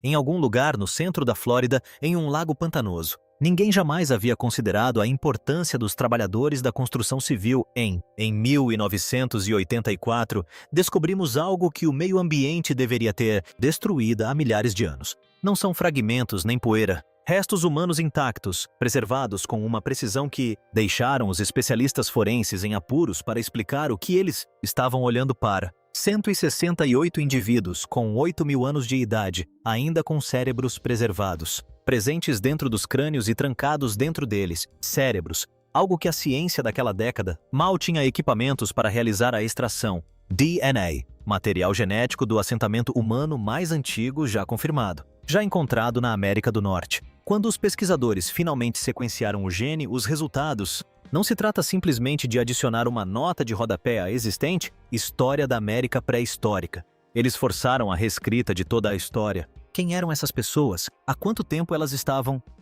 em algum lugar no centro da Flórida, em um lago pantanoso. Ninguém jamais havia considerado a importância dos trabalhadores da construção civil Em 1984, descobrimos algo que o meio ambiente deveria ter destruído há milhares de anos. Não são fragmentos nem poeira. Restos humanos intactos, preservados com uma precisão que deixaram os especialistas forenses em apuros para explicar o que eles estavam olhando para. 168 indivíduos com 8.000 anos de idade, ainda com cérebros preservados, presentes dentro dos crânios e trancados dentro deles. Cérebros, algo que a ciência daquela década mal tinha equipamentos para realizar a extração. DNA, material genético do assentamento humano mais antigo já confirmado, já encontrado na América do Norte. Quando os pesquisadores finalmente sequenciaram o gene, os resultados não se trata simplesmente de adicionar uma nota de rodapé à existente história da América pré-histórica. Eles forçaram a reescrita de toda a história. Quem eram essas pessoas? Há quanto tempo elas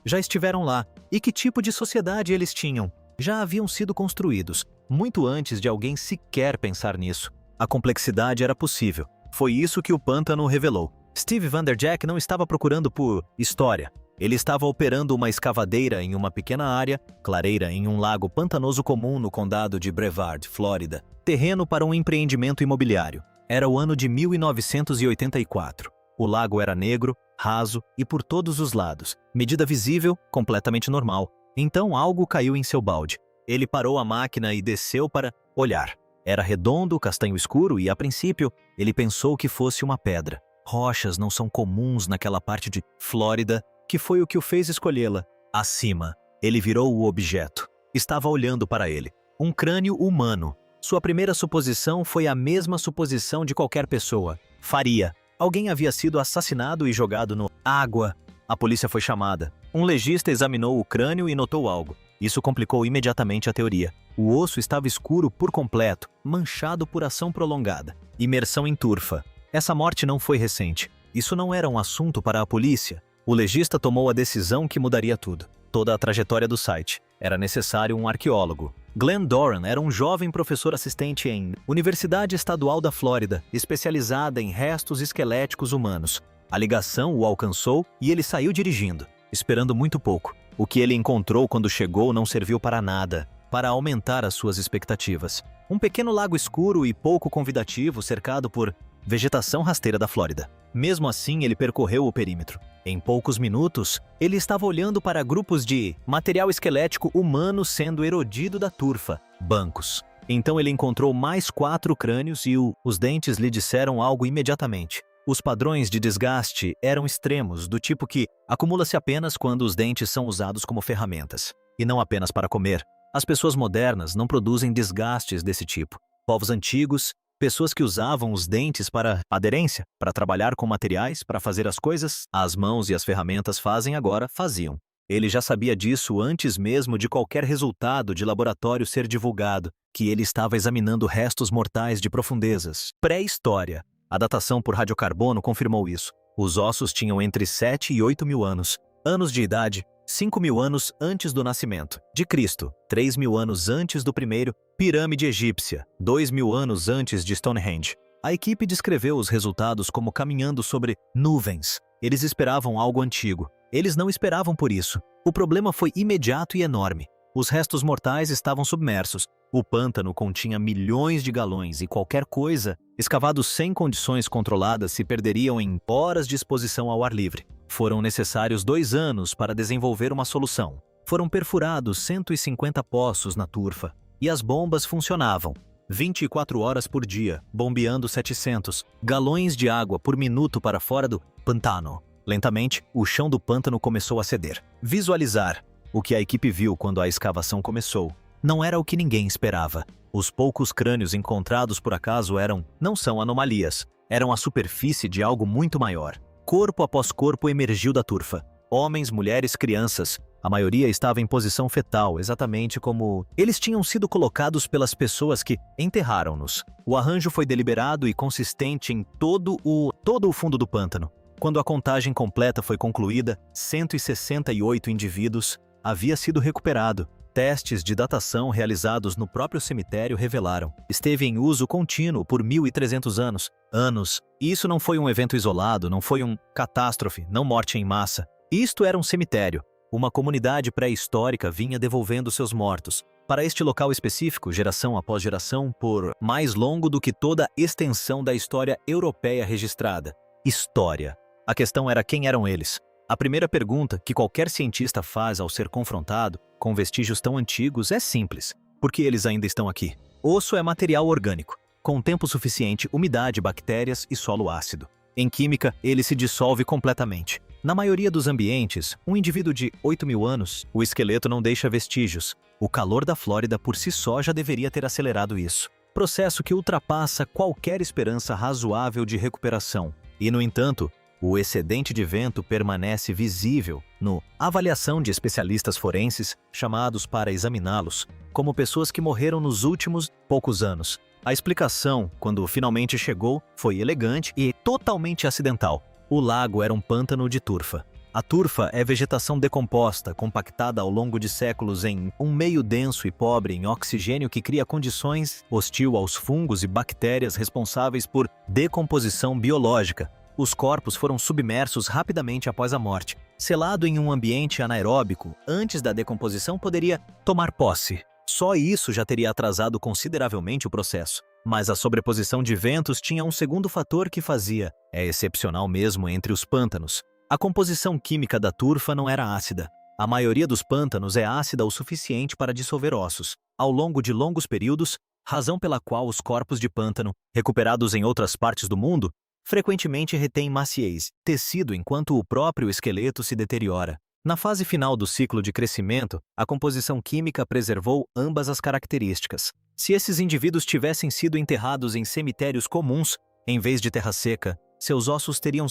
já estiveram lá? E que tipo de sociedade eles tinham? Já haviam sido construídos, muito antes de alguém sequer pensar nisso. A complexidade era possível. Foi isso que o pântano revelou. Steve Vanderjack não estava procurando por história. Ele estava operando uma escavadeira em uma pequena área, clareira em um lago pantanoso comum no condado de Brevard, Flórida. Terreno para um empreendimento imobiliário. Era o ano de 1984. O lago era negro, raso e por todos os lados. Medida visível, completamente normal. Então algo caiu em seu balde. Ele parou a máquina e desceu para olhar. Era redondo, castanho escuro e, a princípio, ele pensou que fosse uma pedra. Rochas não são comuns naquela parte de Flórida, que foi o que o fez escolhê-la. Acima, ele virou o objeto. Estava olhando para ele. Um crânio humano. Sua primeira suposição foi a mesma suposição de qualquer pessoa. Faria. Alguém havia sido assassinado e jogado no água. A polícia foi chamada. Um legista examinou o crânio e notou algo. Isso complicou imediatamente a teoria. O osso estava escuro por completo, manchado por ação prolongada. Imersão em turfa. Essa morte não foi recente. Isso não era um assunto para a polícia. O legista tomou a decisão que mudaria tudo. Toda a trajetória do site. Era necessário um arqueólogo. Glenn Doran era um jovem professor assistente em Universidade Estadual da Flórida, especializada em restos esqueléticos humanos. A ligação o alcançou e ele saiu dirigindo, esperando muito pouco. O que ele encontrou quando chegou não serviu para nada, para aumentar as suas expectativas. Um pequeno lago escuro e pouco convidativo cercado por vegetação rasteira da Flórida. Mesmo assim, ele percorreu o perímetro. Em poucos minutos, ele estava olhando para grupos de material esquelético humano sendo erodido da turfa, bancos. Então ele encontrou mais 4 crânios e os dentes lhe disseram algo imediatamente. Os padrões de desgaste eram extremos, do tipo que acumula-se apenas quando os dentes são usados como ferramentas, e não apenas para comer. As pessoas modernas não produzem desgastes desse tipo. Povos antigos, pessoas que usavam os dentes para aderência, para trabalhar com materiais, para fazer as coisas, as mãos e as ferramentas faziam. Ele já sabia disso antes mesmo de qualquer resultado de laboratório ser divulgado, que ele estava examinando restos mortais de profundezas. Pré-história. A datação por radiocarbono confirmou isso. Os ossos tinham entre 7 e 8.000 anos. Anos de idade, 5.000 anos antes do nascimento de Cristo, 3.000 anos antes do primeiro pirâmide egípcia, 2.000 anos antes de Stonehenge. A equipe descreveu os resultados como caminhando sobre nuvens. Eles esperavam algo antigo. Eles não esperavam por isso. O problema foi imediato e enorme. Os restos mortais estavam submersos. O pântano continha milhões de galões e qualquer coisa, escavado sem condições controladas, se perderiam em horas de exposição ao ar livre. Foram necessários 2 anos para desenvolver uma solução. Foram perfurados 150 poços na turfa, e as bombas funcionavam. 24 horas por dia, bombeando 700 galões de água por minuto para fora do pantano. Lentamente, o chão do pântano começou a ceder. Visualizar. O que a equipe viu quando a escavação começou não era o que ninguém esperava. Os poucos crânios encontrados por acaso não são anomalias. Eram a superfície de algo muito maior. Corpo após corpo emergiu da turfa. Homens, mulheres, crianças. A maioria estava em posição fetal, exatamente como eles tinham sido colocados pelas pessoas que enterraram-nos. O arranjo foi deliberado e consistente em todo o fundo do pântano. Quando a contagem completa foi concluída, 168 indivíduos havia sido recuperado. Testes de datação realizados no próprio cemitério revelaram: esteve em uso contínuo por 1.300 anos. E isso não foi um evento isolado, não foi uma catástrofe, não morte em massa. Isto era um cemitério. Uma comunidade pré-histórica vinha devolvendo seus mortos para este local específico, geração após geração, por mais longo do que toda a extensão da história europeia registrada. História. A questão era quem eram eles. A primeira pergunta que qualquer cientista faz ao ser confrontado com vestígios tão antigos é simples: por que eles ainda estão aqui? Osso é material orgânico, com tempo suficiente, umidade, bactérias e solo ácido. Em química, ele se dissolve completamente. Na maioria dos ambientes, um indivíduo de 8.000 anos, o esqueleto não deixa vestígios. O calor da Flórida por si só já deveria ter acelerado isso. Processo que ultrapassa qualquer esperança razoável de recuperação. E, no entanto, o excedente de vento permanece visível no avaliação de especialistas forenses chamados para examiná-los, como pessoas que morreram nos últimos poucos anos. A explicação, quando finalmente chegou, foi elegante e totalmente acidental. O lago era um pântano de turfa. A turfa é vegetação decomposta, compactada ao longo de séculos em um meio denso e pobre em oxigênio que cria condições hostil aos fungos e bactérias responsáveis por decomposição biológica. Os corpos foram submersos rapidamente após a morte. Selado em um ambiente anaeróbico, antes da decomposição poderia tomar posse. Só isso já teria atrasado consideravelmente o processo. Mas a sobreposição de ventos tinha um segundo fator que fazia excepcional mesmo entre os pântanos. A composição química da turfa não era ácida. A maioria dos pântanos é ácida o suficiente para dissolver ossos. Ao longo de longos períodos, razão pela qual os corpos de pântano, recuperados em outras partes do mundo, frequentemente retêm maciez, tecido enquanto o próprio esqueleto se deteriora. Na fase final do ciclo de crescimento, a composição química preservou ambas as características. Se esses indivíduos tivessem sido enterrados em cemitérios comuns, em vez de terra seca, seus ossos teriam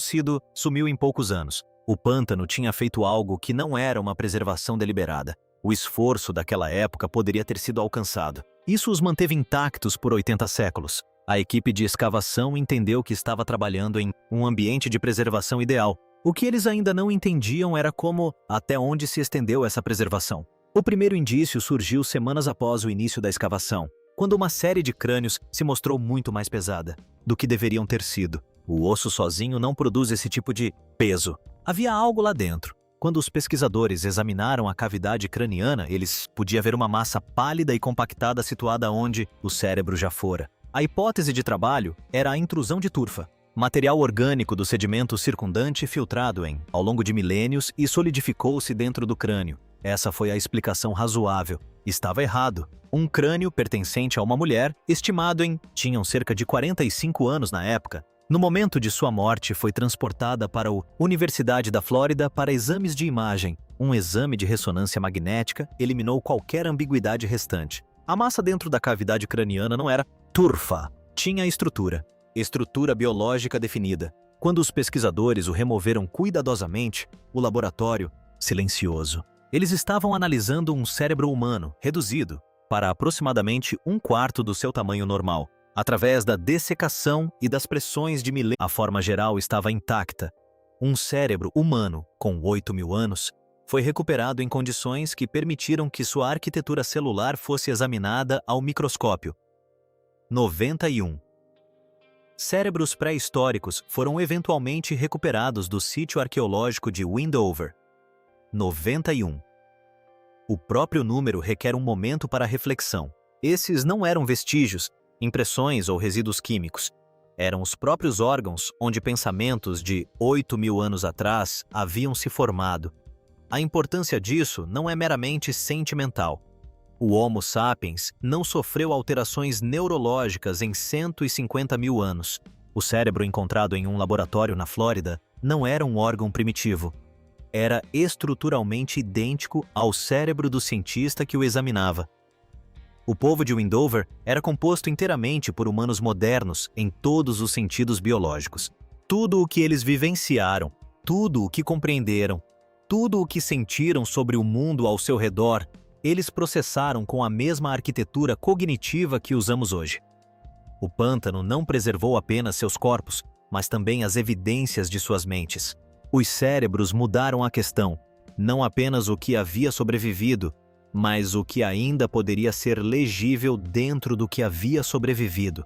sumiu em poucos anos. O pântano tinha feito algo que não era uma preservação deliberada. O esforço daquela época poderia ter sido alcançado. Isso os manteve intactos por 80 séculos. A equipe de escavação entendeu que estava trabalhando em um ambiente de preservação ideal. O que eles ainda não entendiam era até onde se estendeu essa preservação. O primeiro indício surgiu semanas após o início da escavação, quando uma série de crânios se mostrou muito mais pesada do que deveriam ter sido. O osso sozinho não produz esse tipo de peso. Havia algo lá dentro. Quando os pesquisadores examinaram a cavidade craniana, eles podiam ver uma massa pálida e compactada situada onde o cérebro já fora. A hipótese de trabalho era a intrusão de turfa, material orgânico do sedimento circundante filtrado ao longo de milênios e solidificou-se dentro do crânio. Essa foi a explicação razoável. Estava errado. Um crânio pertencente a uma mulher, tinham cerca de 45 anos na época. No momento de sua morte, foi transportada para a Universidade da Flórida para exames de imagem. Um exame de ressonância magnética eliminou qualquer ambiguidade restante. A massa dentro da cavidade craniana não era turfa. Tinha estrutura biológica definida. Quando os pesquisadores o removeram cuidadosamente, o laboratório, silencioso. Eles estavam analisando um cérebro humano, reduzido para aproximadamente 1/4 do seu tamanho normal. Através da dessecação e das pressões de milênios, a forma geral estava intacta. Um cérebro humano, com 8.000 anos, foi recuperado em condições que permitiram que sua arquitetura celular fosse examinada ao microscópio. 91. Cérebros pré-históricos foram eventualmente recuperados do sítio arqueológico de Windover. 91. O próprio número requer um momento para reflexão. Esses não eram vestígios, impressões ou resíduos químicos. Eram os próprios órgãos onde pensamentos de 8.000 anos atrás haviam se formado. A importância disso não é meramente sentimental. O Homo sapiens não sofreu alterações neurológicas em 150.000 anos. O cérebro encontrado em um laboratório na Flórida não era um órgão primitivo. Era estruturalmente idêntico ao cérebro do cientista que o examinava. O povo de Windover era composto inteiramente por humanos modernos em todos os sentidos biológicos. Tudo o que eles vivenciaram, tudo o que compreenderam, tudo o que sentiram sobre o mundo ao seu redor, eles processaram com a mesma arquitetura cognitiva que usamos hoje. O pântano não preservou apenas seus corpos, mas também as evidências de suas mentes. Os cérebros mudaram a questão, não apenas o que havia sobrevivido, mas o que ainda poderia ser legível dentro do que havia sobrevivido.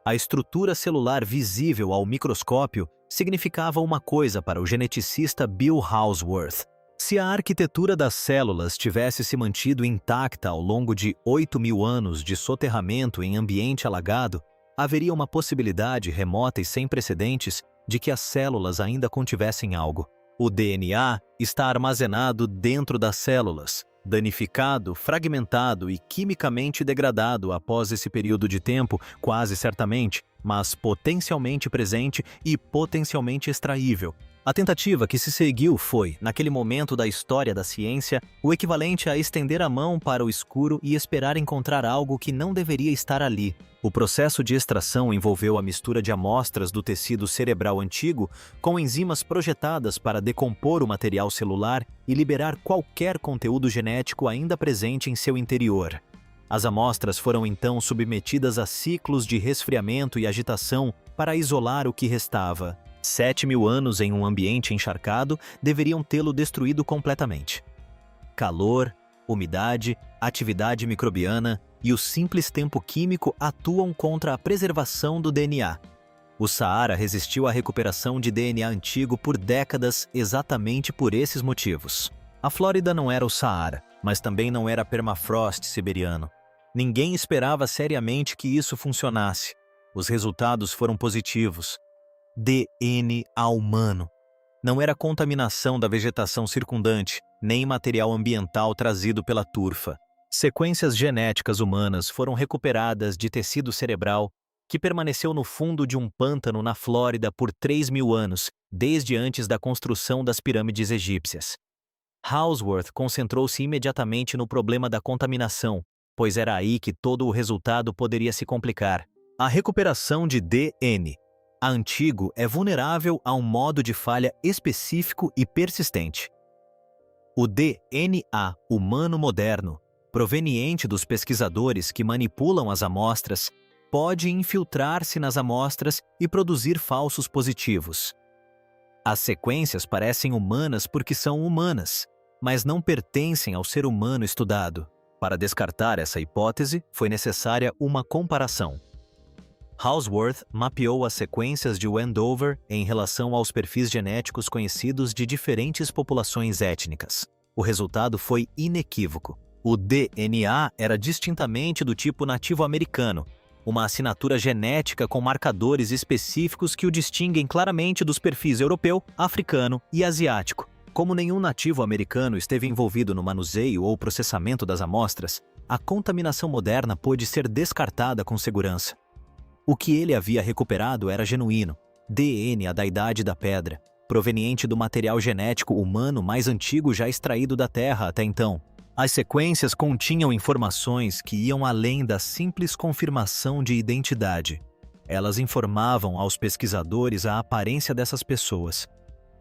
A estrutura celular visível ao microscópio significava uma coisa para o geneticista Bill Hausworth. Se a arquitetura das células tivesse se mantido intacta ao longo de 8.000 anos de soterramento em ambiente alagado, haveria uma possibilidade remota e sem precedentes de que as células ainda contivessem algo. O DNA está armazenado dentro das células, danificado, fragmentado e quimicamente degradado após esse período de tempo, quase certamente, mas potencialmente presente e potencialmente extraível. A tentativa que se seguiu foi, naquele momento da história da ciência, o equivalente a estender a mão para o escuro e esperar encontrar algo que não deveria estar ali. O processo de extração envolveu a mistura de amostras do tecido cerebral antigo com enzimas projetadas para decompor o material celular e liberar qualquer conteúdo genético ainda presente em seu interior. As amostras foram então submetidas a ciclos de resfriamento e agitação para isolar o que restava. 7.000 anos em um ambiente encharcado deveriam tê-lo destruído completamente. Calor, umidade, atividade microbiana e o simples tempo químico atuam contra a preservação do DNA. O Saara resistiu à recuperação de DNA antigo por décadas exatamente por esses motivos. A Flórida não era o Saara, mas também não era permafrost siberiano. Ninguém esperava seriamente que isso funcionasse. Os resultados foram positivos. DNA humano. Não era contaminação da vegetação circundante, nem material ambiental trazido pela turfa. Sequências genéticas humanas foram recuperadas de tecido cerebral que permaneceu no fundo de um pântano na Flórida por 3.000 anos, desde antes da construção das pirâmides egípcias. Hausworth concentrou-se imediatamente no problema da contaminação, pois era aí que todo o resultado poderia se complicar. A recuperação de DNA antigo é vulnerável a um modo de falha específico e persistente. O DNA humano moderno, proveniente dos pesquisadores que manipulam as amostras, pode infiltrar-se nas amostras e produzir falsos positivos. As sequências parecem humanas porque são humanas, mas não pertencem ao ser humano estudado. Para descartar essa hipótese, foi necessária uma comparação. Hausworth mapeou as sequências de Wendover em relação aos perfis genéticos conhecidos de diferentes populações étnicas. O resultado foi inequívoco. O DNA era distintamente do tipo nativo americano, uma assinatura genética com marcadores específicos que o distinguem claramente dos perfis europeu, africano e asiático. Como nenhum nativo americano esteve envolvido no manuseio ou processamento das amostras, a contaminação moderna pôde ser descartada com segurança. O que ele havia recuperado era genuíno, DNA da Idade da Pedra, proveniente do material genético humano mais antigo já extraído da Terra até então. As sequências continham informações que iam além da simples confirmação de identidade. Elas informavam aos pesquisadores a aparência dessas pessoas.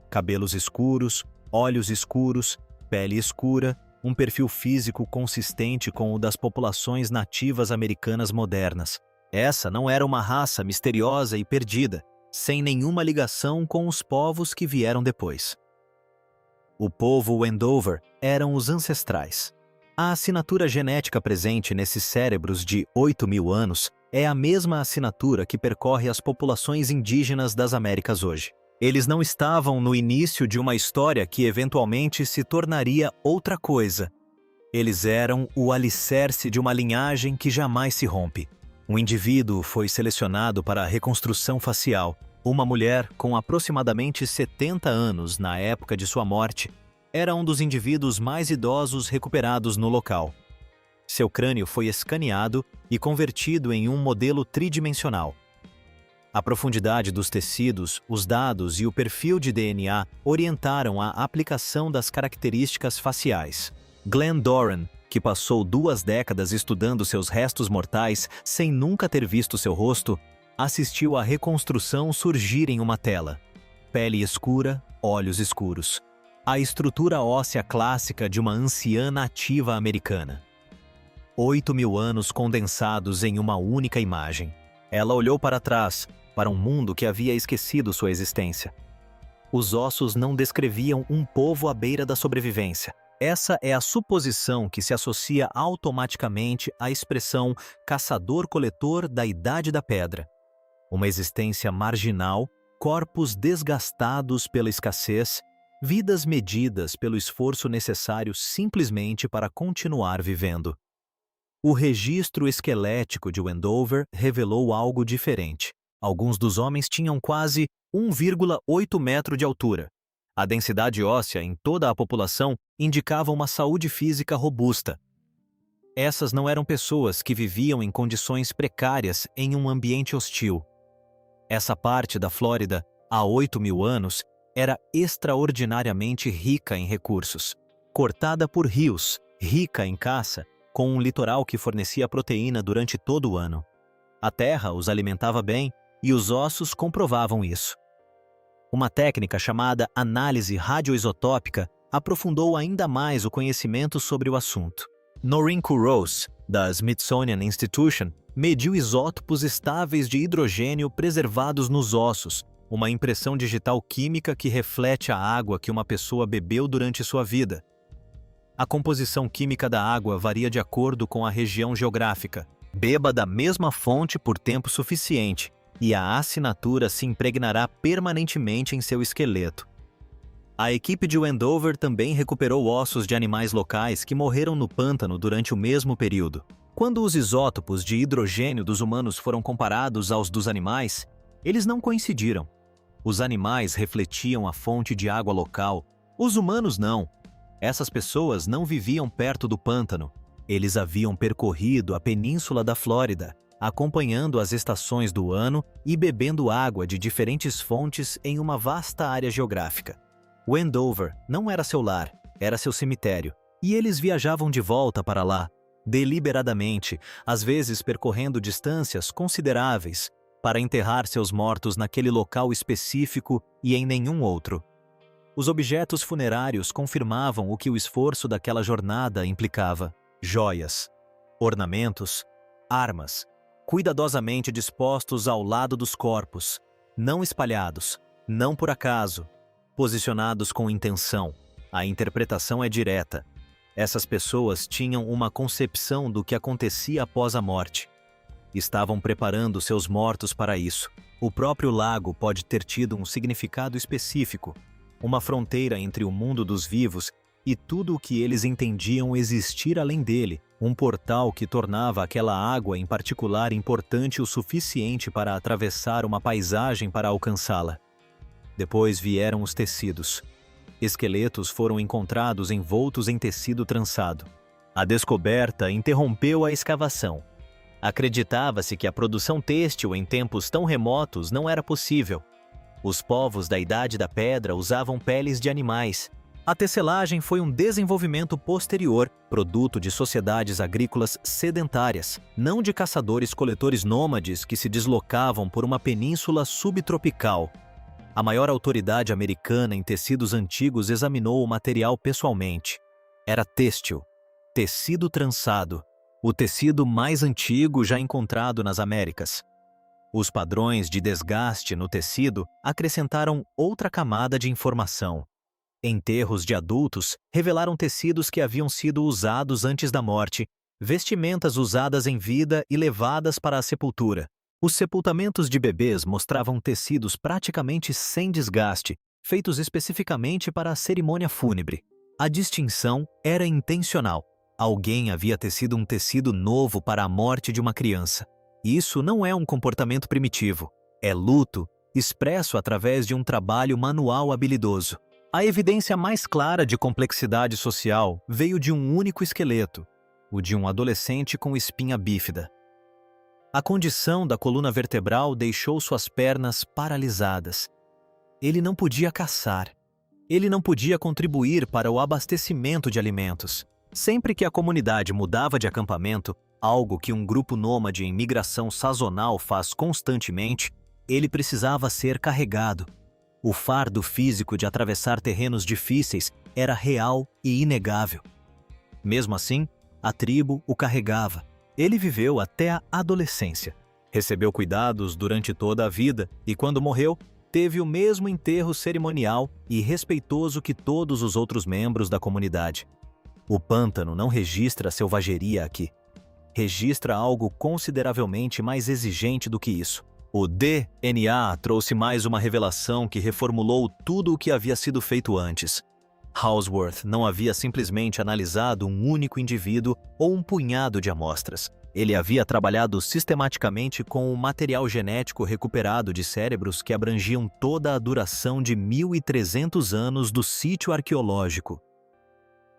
Cabelos escuros, olhos escuros, pele escura, um perfil físico consistente com o das populações nativas americanas modernas. Essa não era uma raça misteriosa e perdida, sem nenhuma ligação com os povos que vieram depois. O povo Wendover eram os ancestrais. A assinatura genética presente nesses cérebros de 8.000 anos é a mesma assinatura que percorre as populações indígenas das Américas hoje. Eles não estavam no início de uma história que eventualmente se tornaria outra coisa. Eles eram o alicerce de uma linhagem que jamais se rompe. Um indivíduo foi selecionado para a reconstrução facial. Uma mulher com aproximadamente 70 anos na época de sua morte era um dos indivíduos mais idosos recuperados no local. Seu crânio foi escaneado e convertido em um modelo tridimensional. A profundidade dos tecidos, os dados e o perfil de DNA orientaram a aplicação das características faciais. Glenn Doran, que passou 2 décadas estudando seus restos mortais sem nunca ter visto seu rosto, assistiu à reconstrução surgir em uma tela. Pele escura, olhos escuros. A estrutura óssea clássica de uma anciã nativa americana. 8.000 anos condensados em uma única imagem. Ela olhou para trás, para um mundo que havia esquecido sua existência. Os ossos não descreviam um povo à beira da sobrevivência. Essa é a suposição que se associa automaticamente à expressão caçador-coletor da Idade da Pedra. Uma existência marginal, corpos desgastados pela escassez, vidas medidas pelo esforço necessário simplesmente para continuar vivendo. O registro esquelético de Wendover revelou algo diferente. Alguns dos homens tinham quase 1,8 metro de altura. A densidade óssea em toda a população indicava uma saúde física robusta. Essas não eram pessoas que viviam em condições precárias em um ambiente hostil. Essa parte da Flórida, há 8.000 anos, era extraordinariamente rica em recursos. Cortada por rios, rica em caça, com um litoral que fornecia proteína durante todo o ano. A terra os alimentava bem e os ossos comprovavam isso. Uma técnica chamada análise radioisotópica aprofundou ainda mais o conhecimento sobre o assunto. Noreen Kurose, da Smithsonian Institution, mediu isótopos estáveis de hidrogênio preservados nos ossos, uma impressão digital química que reflete a água que uma pessoa bebeu durante sua vida. A composição química da água varia de acordo com a região geográfica. Beba da mesma fonte por tempo suficiente e a assinatura se impregnará permanentemente em seu esqueleto. A equipe de Wendover também recuperou ossos de animais locais que morreram no pântano durante o mesmo período. Quando os isótopos de hidrogênio dos humanos foram comparados aos dos animais, eles não coincidiram. Os animais refletiam a fonte de água local, os humanos não. Essas pessoas não viviam perto do pântano. Eles haviam percorrido a península da Flórida, acompanhando as estações do ano e bebendo água de diferentes fontes em uma vasta área geográfica. Wendover não era seu lar, era seu cemitério, e eles viajavam de volta para lá, deliberadamente, às vezes percorrendo distâncias consideráveis, para enterrar seus mortos naquele local específico e em nenhum outro. Os objetos funerários confirmavam o que o esforço daquela jornada implicava: joias, ornamentos, armas, cuidadosamente dispostos ao lado dos corpos, não espalhados, não por acaso, posicionados com intenção. A interpretação é direta. Essas pessoas tinham uma concepção do que acontecia após a morte. Estavam preparando seus mortos para isso. O próprio lago pode ter tido um significado específico, uma fronteira entre o mundo dos vivos e tudo o que eles entendiam existir além dele, um portal que tornava aquela água em particular importante o suficiente para atravessar uma paisagem para alcançá-la. Depois vieram os tecidos. Esqueletos foram encontrados envoltos em tecido trançado. A descoberta interrompeu a escavação. Acreditava-se que a produção têxtil em tempos tão remotos não era possível. Os povos da Idade da Pedra usavam peles de animais. A tecelagem foi um desenvolvimento posterior, produto de sociedades agrícolas sedentárias, não de caçadores-coletores nômades que se deslocavam por uma península subtropical. A maior autoridade americana em tecidos antigos examinou o material pessoalmente. Era têxtil, tecido trançado, o tecido mais antigo já encontrado nas Américas. Os padrões de desgaste no tecido acrescentaram outra camada de informação. Enterros de adultos revelaram tecidos que haviam sido usados antes da morte, vestimentas usadas em vida e levadas para a sepultura. Os sepultamentos de bebês mostravam tecidos praticamente sem desgaste, feitos especificamente para a cerimônia fúnebre. A distinção era intencional. Alguém havia tecido um tecido novo para a morte de uma criança. Isso não é um comportamento primitivo. É luto, expresso através de um trabalho manual habilidoso. A evidência mais clara de complexidade social veio de um único esqueleto, o de um adolescente com espinha bífida. A condição da coluna vertebral deixou suas pernas paralisadas. Ele não podia caçar. Ele não podia contribuir para o abastecimento de alimentos. Sempre que a comunidade mudava de acampamento, algo que um grupo nômade em migração sazonal faz constantemente, ele precisava ser carregado. O fardo físico de atravessar terrenos difíceis era real e inegável. Mesmo assim, a tribo o carregava. Ele viveu até a adolescência. Recebeu cuidados durante toda a vida e, quando morreu, teve o mesmo enterro cerimonial e respeitoso que todos os outros membros da comunidade. O pântano não registra a selvageria aqui. Registra algo consideravelmente mais exigente do que isso. O DNA trouxe mais uma revelação que reformulou tudo o que havia sido feito antes. Hawksworth não havia simplesmente analisado um único indivíduo ou um punhado de amostras. Ele havia trabalhado sistematicamente com o material genético recuperado de cérebros que abrangiam toda a duração de 1.300 anos do sítio arqueológico.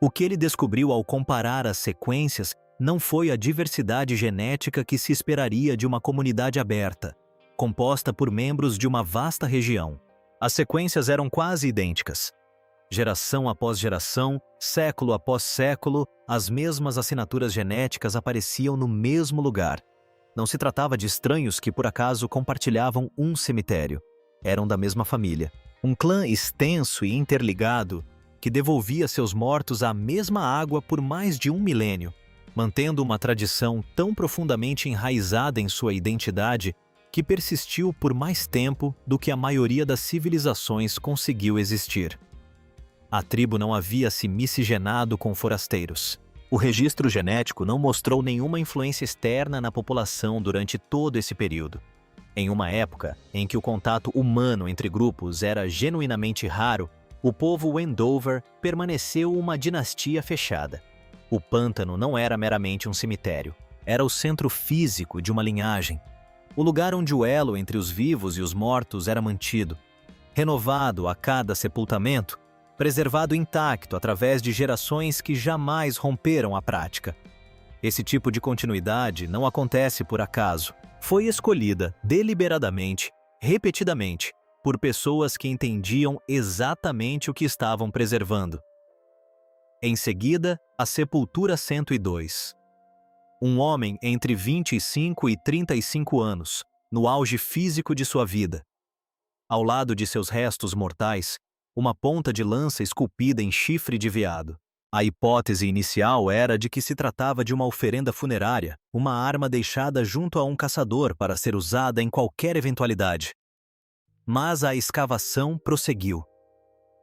O que ele descobriu ao comparar as sequências não foi a diversidade genética que se esperaria de uma comunidade aberta, composta por membros de uma vasta região. As sequências eram quase idênticas. Geração após geração, século após século, as mesmas assinaturas genéticas apareciam no mesmo lugar. Não se tratava de estranhos que por acaso compartilhavam um cemitério. Eram da mesma família. Um clã extenso e interligado que devolvia seus mortos à mesma água por mais de 1 milênio, mantendo uma tradição tão profundamente enraizada em sua identidade que persistiu por mais tempo do que a maioria das civilizações conseguiu existir. A tribo não havia se miscigenado com forasteiros. O registro genético não mostrou nenhuma influência externa na população durante todo esse período. Em uma época em que o contato humano entre grupos era genuinamente raro, o povo Wendover permaneceu uma dinastia fechada. O pântano não era meramente um cemitério, era o centro físico de uma linhagem. O lugar onde o elo entre os vivos e os mortos era mantido, renovado a cada sepultamento, preservado intacto através de gerações que jamais romperam a prática. Esse tipo de continuidade não acontece por acaso. Foi escolhida deliberadamente, repetidamente, por pessoas que entendiam exatamente o que estavam preservando. Em seguida, a Sepultura 102. Um homem entre 25 e 35 anos, no auge físico de sua vida. Ao lado de seus restos mortais, uma ponta de lança esculpida em chifre de veado. A hipótese inicial era de que se tratava de uma oferenda funerária, uma arma deixada junto a um caçador para ser usada em qualquer eventualidade. Mas a escavação prosseguiu.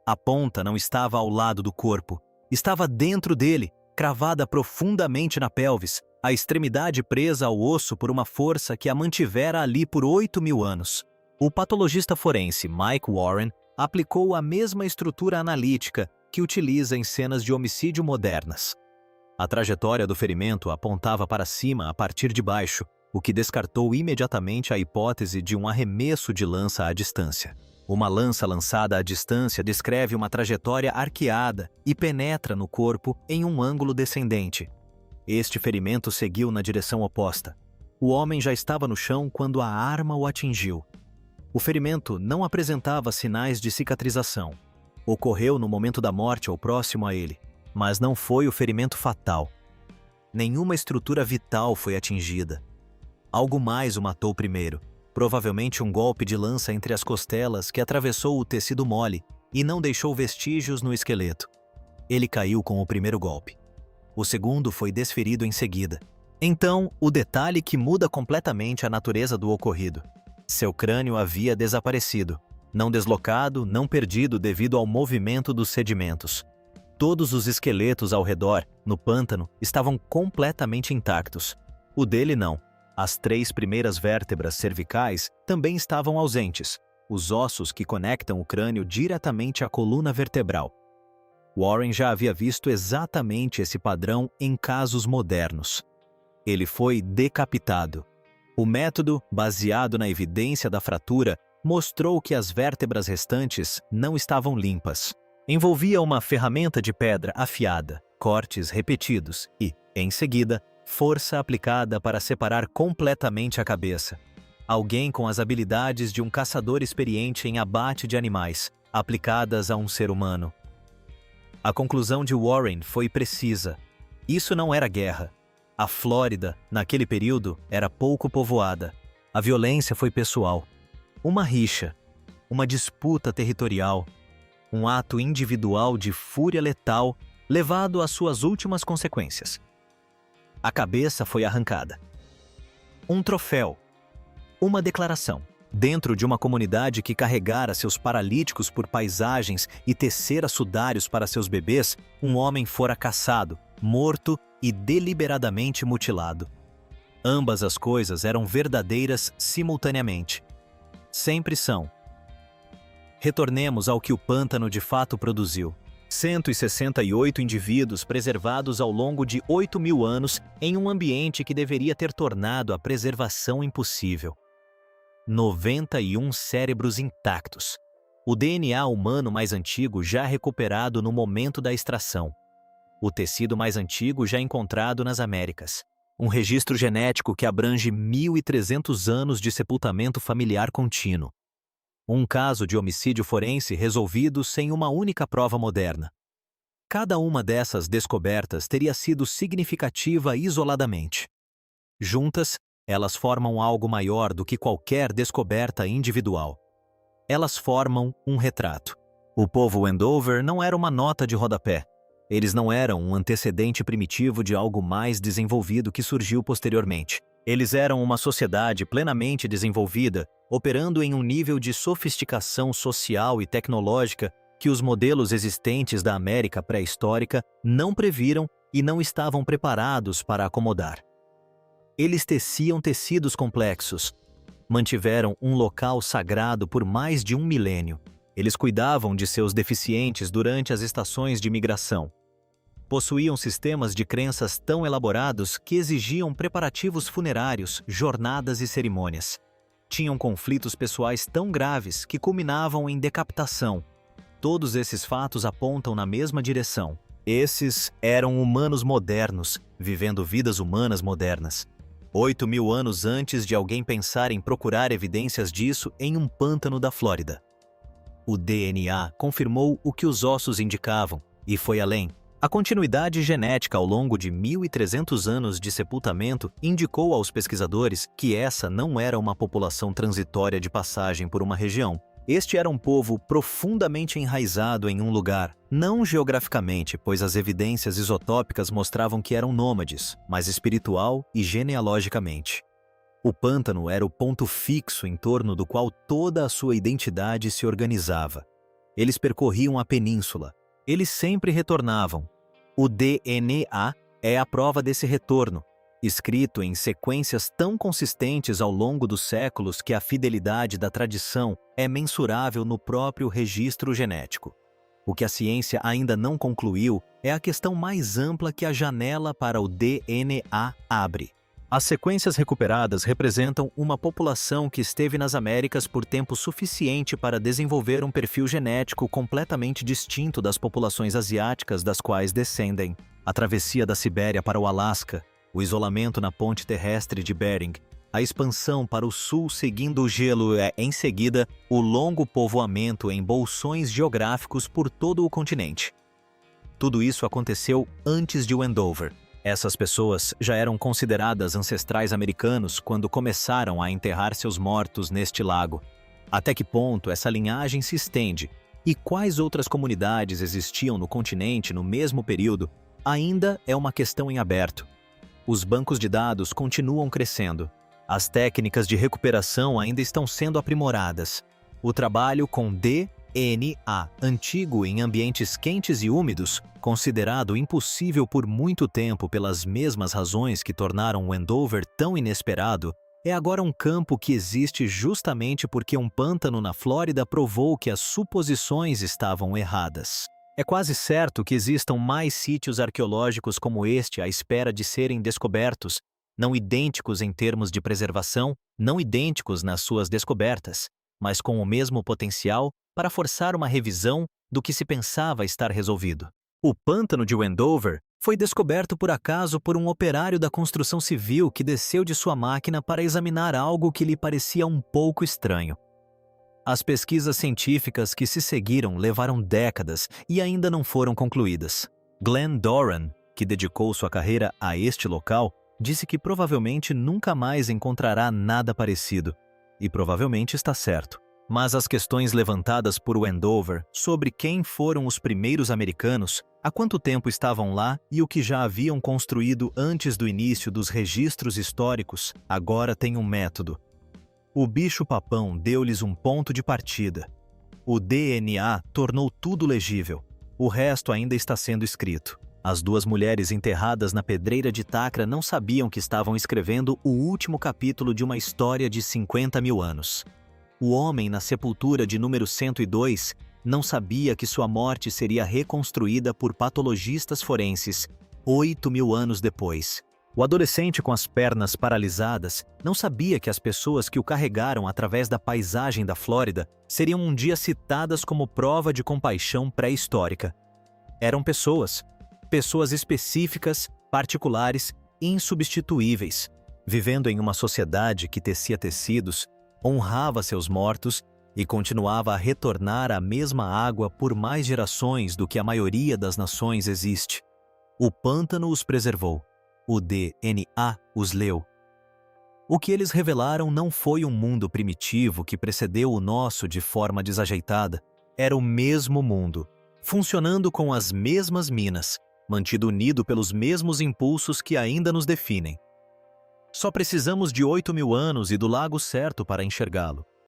A ponta não estava ao lado do corpo, estava dentro dele, cravada profundamente na pelvis, a extremidade presa ao osso por uma força que a mantivera ali por 8.000 anos. O patologista forense Mike Warren aplicou a mesma estrutura analítica que utiliza em cenas de homicídio modernas. A trajetória do ferimento apontava para cima a partir de baixo, o que descartou imediatamente a hipótese de um arremesso de lança à distância. Uma lança lançada à distância descreve uma trajetória arqueada e penetra no corpo em um ângulo descendente. Este ferimento seguiu na direção oposta. O homem já estava no chão quando a arma o atingiu. O ferimento não apresentava sinais de cicatrização. Ocorreu no momento da morte ou próximo a ele, mas não foi o ferimento fatal. Nenhuma estrutura vital foi atingida. Algo mais o matou primeiro, provavelmente um golpe de lança entre as costelas que atravessou o tecido mole e não deixou vestígios no esqueleto. Ele caiu com o primeiro golpe. O segundo foi desferido em seguida. Então, o detalhe que muda completamente a natureza do ocorrido. Seu crânio havia desaparecido, não deslocado, não perdido devido ao movimento dos sedimentos. Todos os esqueletos ao redor, no pântano, estavam completamente intactos. O dele não. As 3 primeiras vértebras cervicais também estavam ausentes, os ossos que conectam o crânio diretamente à coluna vertebral. Warren já havia visto exatamente esse padrão em casos modernos. Ele foi decapitado. O método, baseado na evidência da fratura, mostrou que as vértebras restantes não estavam limpas. Envolvia uma ferramenta de pedra afiada, cortes repetidos e, em seguida, força aplicada para separar completamente a cabeça. Alguém com as habilidades de um caçador experiente em abate de animais, aplicadas a um ser humano. A conclusão de Warren foi precisa. Isso não era guerra. A Flórida, naquele período, era pouco povoada. A violência foi pessoal. Uma rixa, uma disputa territorial, um ato individual de fúria letal levado às suas últimas consequências. A cabeça foi arrancada. Um troféu. Uma declaração. Dentro de uma comunidade que carregara seus paralíticos por paisagens e tecera sudários para seus bebês, um homem fora caçado, morto e deliberadamente mutilado. Ambas as coisas eram verdadeiras simultaneamente. Sempre são. Retornemos ao que o pântano de fato produziu. 168 indivíduos preservados ao longo de 8.000 anos em um ambiente que deveria ter tornado a preservação impossível. 91 cérebros intactos. O DNA humano mais antigo já recuperado no momento da extração. O tecido mais antigo já encontrado nas Américas. Um registro genético que abrange 1.300 anos de sepultamento familiar contínuo. Um caso de homicídio forense resolvido sem uma única prova moderna. Cada uma dessas descobertas teria sido significativa isoladamente. Juntas, elas formam algo maior do que qualquer descoberta individual. Elas formam um retrato. O povo Wendover não era uma nota de rodapé. Eles não eram um antecedente primitivo de algo mais desenvolvido que surgiu posteriormente. Eles eram uma sociedade plenamente desenvolvida, operando em um nível de sofisticação social e tecnológica que os modelos existentes da América pré-histórica não previram e não estavam preparados para acomodar. Eles teciam tecidos complexos, mantiveram um local sagrado por mais de 1 milênio. Eles cuidavam de seus deficientes durante as estações de migração. Possuíam sistemas de crenças tão elaborados que exigiam preparativos funerários, jornadas e cerimônias. Tinham conflitos pessoais tão graves que culminavam em decapitação. Todos esses fatos apontam na mesma direção. Esses eram humanos modernos, vivendo vidas humanas modernas. 8.000 anos antes de alguém pensar em procurar evidências disso em um pântano da Flórida. O DNA confirmou o que os ossos indicavam, e foi além. A continuidade genética ao longo de 1.300 anos de sepultamento indicou aos pesquisadores que essa não era uma população transitória de passagem por uma região. Este era um povo profundamente enraizado em um lugar, não geograficamente, pois as evidências isotópicas mostravam que eram nômades, mas espiritual e genealogicamente. O pântano era o ponto fixo em torno do qual toda a sua identidade se organizava. Eles percorriam a península. Eles sempre retornavam. O DNA é a prova desse retorno, escrito em sequências tão consistentes ao longo dos séculos que a fidelidade da tradição é mensurável no próprio registro genético. O que a ciência ainda não concluiu é a questão mais ampla que a janela para o DNA abre. As sequências recuperadas representam uma população que esteve nas Américas por tempo suficiente para desenvolver um perfil genético completamente distinto das populações asiáticas das quais descendem. A travessia da Sibéria para o Alasca, o isolamento na ponte terrestre de Bering, a expansão para o sul seguindo o gelo e, em seguida, o longo povoamento em bolsões geográficos por todo o continente. Tudo isso aconteceu antes de Wendover. Essas pessoas já eram consideradas ancestrais americanos quando começaram a enterrar seus mortos neste lago. Até que ponto essa linhagem se estende e quais outras comunidades existiam no continente no mesmo período ainda é uma questão em aberto. Os bancos de dados continuam crescendo. As técnicas de recuperação ainda estão sendo aprimoradas. O trabalho com DNA antigo em ambientes quentes e úmidos, considerado impossível por muito tempo pelas mesmas razões que tornaram Wendover tão inesperado, é agora um campo que existe justamente porque um pântano na Flórida provou que as suposições estavam erradas. É quase certo que existam mais sítios arqueológicos como este à espera de serem descobertos, não idênticos em termos de preservação, não idênticos nas suas descobertas, mas com o mesmo potencial para forçar uma revisão do que se pensava estar resolvido. O pântano de Wendover foi descoberto por acaso por um operário da construção civil que desceu de sua máquina para examinar algo que lhe parecia um pouco estranho. As pesquisas científicas que se seguiram levaram décadas e ainda não foram concluídas. Glenn Doran, que dedicou sua carreira a este local, disse que provavelmente nunca mais encontrará nada parecido. E provavelmente está certo. Mas as questões levantadas por Wendover sobre quem foram os primeiros americanos, há quanto tempo estavam lá e o que já haviam construído antes do início dos registros históricos, agora têm um método. O bicho-papão deu-lhes um ponto de partida. O DNA tornou tudo legível. O resto ainda está sendo escrito. As duas mulheres enterradas na pedreira de Tacra não sabiam que estavam escrevendo o último capítulo de uma história de 50 mil anos. O homem na sepultura de número 102 não sabia que sua morte seria reconstruída por patologistas forenses 8 mil anos depois. O adolescente com as pernas paralisadas não sabia que as pessoas que o carregaram através da paisagem da Flórida seriam um dia citadas como prova de compaixão pré-histórica. Eram pessoas específicas, particulares e insubstituíveis, vivendo em uma sociedade que tecia tecidos, honrava seus mortos e continuava a retornar à mesma água por mais gerações do que a maioria das nações existe. O pântano os preservou. O DNA os leu. O que eles revelaram não foi um mundo primitivo que precedeu o nosso de forma desajeitada. Era o mesmo mundo, funcionando com as mesmas minas, mantido unido pelos mesmos impulsos que ainda nos definem. Só precisamos de 8 mil anos e do lago certo para enxergá-lo.